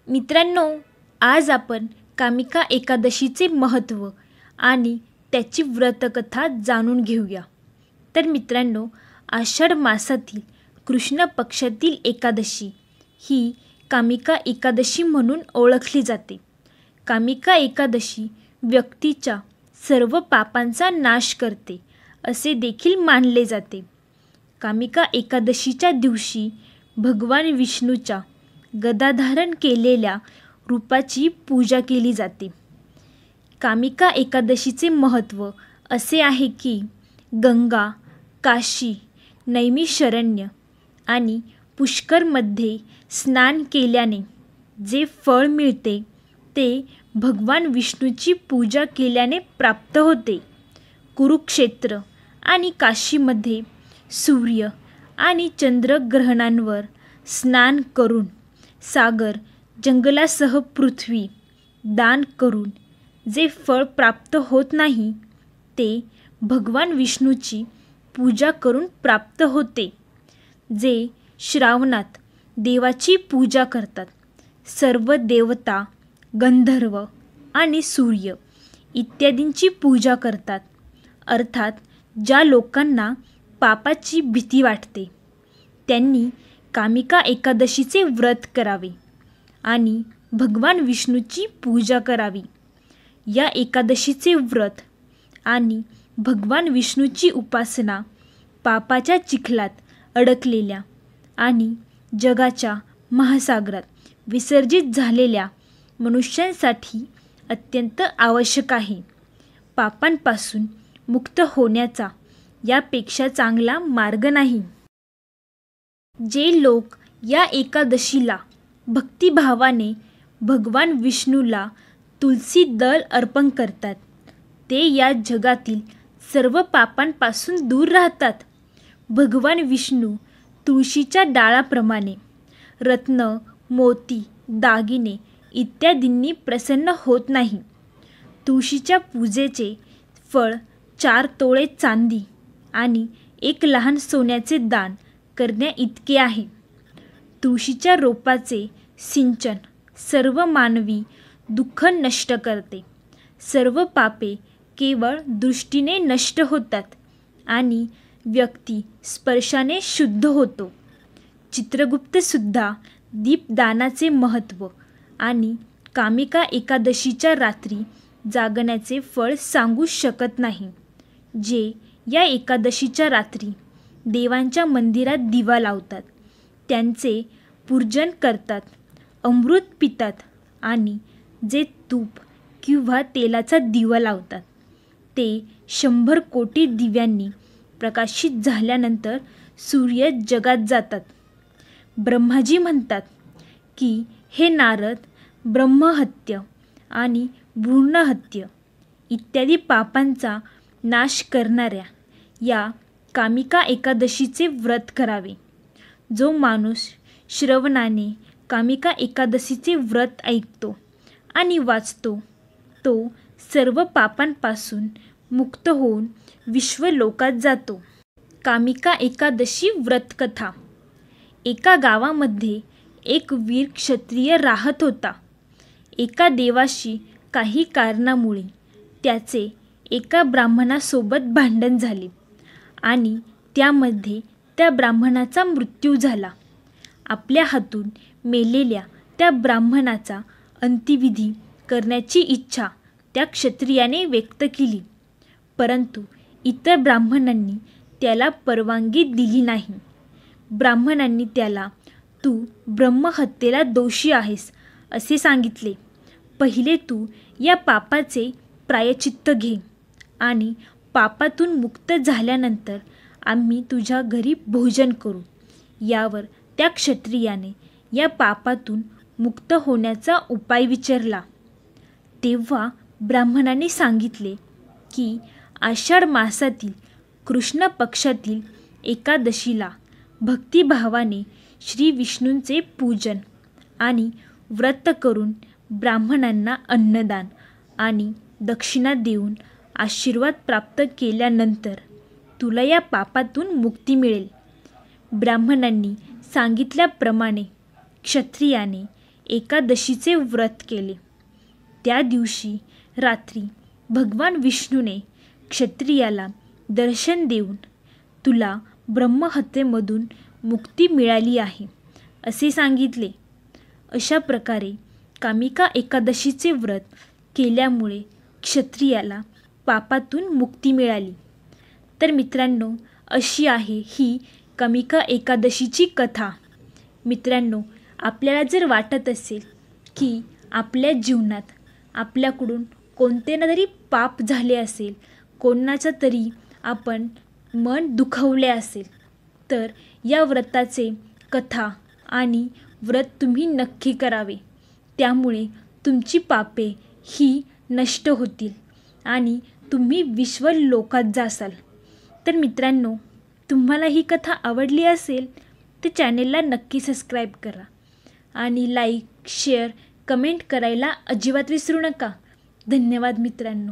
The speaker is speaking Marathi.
मित्रांनो, आज आपण कामिका एकादशीचे महत्त्व आणि त्याची व्रतकथा जाणून घेऊया. तर मित्रांनो, आषाढ मासातील कृष्ण पक्षातील एकादशी ही कामिका एकादशी म्हणून ओळखली जाते. कामिका एकादशी व्यक्तीच्या सर्व पापांचा नाश करते असे देखील मानले जाते. कामिका एकादशीच्या दिवशी भगवान विष्णूच्या गदाधारण केलेल्या रूपाची पूजा केली जाते. कामिका एकादशीचे महत्त्व असे आहे की गंगा, काशी, नैमिषारण्य आणि पुष्करमध्ये स्नान केल्याने जे फळ मिळते ते भगवान विष्णूची पूजा केल्याने प्राप्त होते. कुरुक्षेत्र आणि काशीमध्ये सूर्य आणि चंद्रग्रहणांवर स्नान करून, सागर, जंगलासह पृथ्वी दान करून जे फळ प्राप्त होत नाही ते भगवान विष्णूची पूजा करून प्राप्त होते. जे श्रावणात देवाची पूजा करतात, सर्व देवता, गंधर्व आणि सूर्य इत्यादींची पूजा करतात. अर्थात ज्या लोकांना पापाची भीती वाटते त्यांनी कामिका एकादशीचे व्रत करावे आणि भगवान विष्णूची पूजा करावी. या एकादशीचे व्रत आणि भगवान विष्णूची उपासना पापाच्या चिखलात अडकलेल्या आणि जगाच्या महासागरात विसर्जित झालेल्या मनुष्यांसाठी अत्यंत आवश्यक आहे. पापांपासून मुक्त होण्याचा यापेक्षा चांगला मार्ग नाही. जे लोक या एकादशीला भक्तिभावाने भगवान विष्णूला तुलसी दल अर्पण करतात ते या जगातील सर्व पापांपासून दूर राहतात. भगवान विष्णू तुळशीच्या डाळाप्रमाणे रत्न, मोती, दागिने इत्यादींनी प्रसन्न होत नाही. तुळशीच्या पूजेचे फळ 4 तोळे चांदी आणि 1 लहान सोन्याचे दान करण्या इतके आहे. तुळशीच्या रोपाचे सिंचन सर्व मानवी दुःख नष्ट करते. सर्व पापे केवळ दृष्टीने नष्ट होतात आणि व्यक्ती स्पर्शाने शुद्ध होतो. चित्रगुप्तसुद्धा दीपदानाचे महत्त्व आणि कामिका एकादशीच्या रात्री जागण्याचे फळ सांगू शकत नाही. जे या एकादशीच्या रात्री देवांच्या मंदिरात दिवा लावतात, त्यांचे पूजन करतात, अमृत पितात आणि जे तूप किंवा तेलाचा दिवा लावतात ते 100 कोटी दिव्यांनी प्रकाशित झाल्यानंतर सूर्य जगात जातात. ब्रह्माजी म्हणतात की हे नारद, ब्रह्महत्य आणि भ्रूणहत्य इत्यादी पापांचा नाश करणाऱ्या या कामिका एकादशीचे व्रत करावे. जो माणूस श्रवणाने कामिका एकादशीचे व्रत ऐकतो आणि वाचतो तो सर्व पापांपासून मुक्त होऊन विश्वलोकात जातो. कामिका एकादशी व्रतकथा. एका गावामध्ये एक वीर क्षत्रिय राहत होता. एका देवाशी काही कारणामुळे त्याचे एका ब्राह्मणासोबत भांडण झाले आणि त्यामध्ये त्या ब्राह्मणाचा मृत्यू झाला. आपल्या हातून मेलेल्या त्या ब्राह्मणाचा अंत्यविधी करण्याची इच्छा त्या क्षत्रियाने व्यक्त केली, परंतु इतर ब्राह्मणांनी त्याला परवानगी दिली नाही. ब्राह्मणांनी त्याला तू ब्रह्महत्येला दोषी आहेस असे सांगितले. पहिले तू या पापाचे प्रायश्चित्त घे आणि पापातून मुक्त झाल्यानंतर आम्ही तुझ्या घरी भोजन करू. यावर त्या क्षत्रियाने या पापातून मुक्त होण्याचा उपाय विचारला. तेव्हा ब्राह्मणाने सांगितले की आषाढ मासातील कृष्ण पक्षातील एकादशीला भक्तिभावाने श्री विष्णूंचे पूजन आणि व्रत करून ब्राह्मणांना अन्नदान आणि दक्षिणा देऊन आशीर्वाद प्राप्त केल्यानंतर तुला या पापातून मुक्ती मिळेल. ब्राह्मणांनी सांगितल्याप्रमाणे क्षत्रियाने एकादशीचे व्रत केले. त्या दिवशी रात्री भगवान विष्णूने क्षत्रियाला दर्शन देऊन तुला ब्रह्महत्येमधून मुक्ती मिळाली आहे असे सांगितले. अशा प्रकारे कामिका एकादशीचे व्रत केल्यामुळे क्षत्रियाला पापातून मुक्ती मिळाली. तर मित्रांनो, अशी आहे ही कामिका एकादशीची कथा. मित्रांनो, आपल्याला जर वाटत असेल की आपल्या जीवनात आपल्याकडून कोणते ना तरी पाप झाले असेल, कोणाचं तरी आपण मन दुखवले असेल, तर या व्रताचे कथा आणि व्रत तुम्ही नक्की करावे. त्यामुळे तुमची पापे ही नष्ट होतील आणि तुम्ही विश्वलोकात जासाल. तर मित्रांनो, तुम्हाला ही कथा आवडली असेल तर चॅनेलला नक्की सबस्क्राईब करा आणि लाईक, शेअर, कमेंट करायला अजिबात विसरू नका. धन्यवाद मित्रांनो.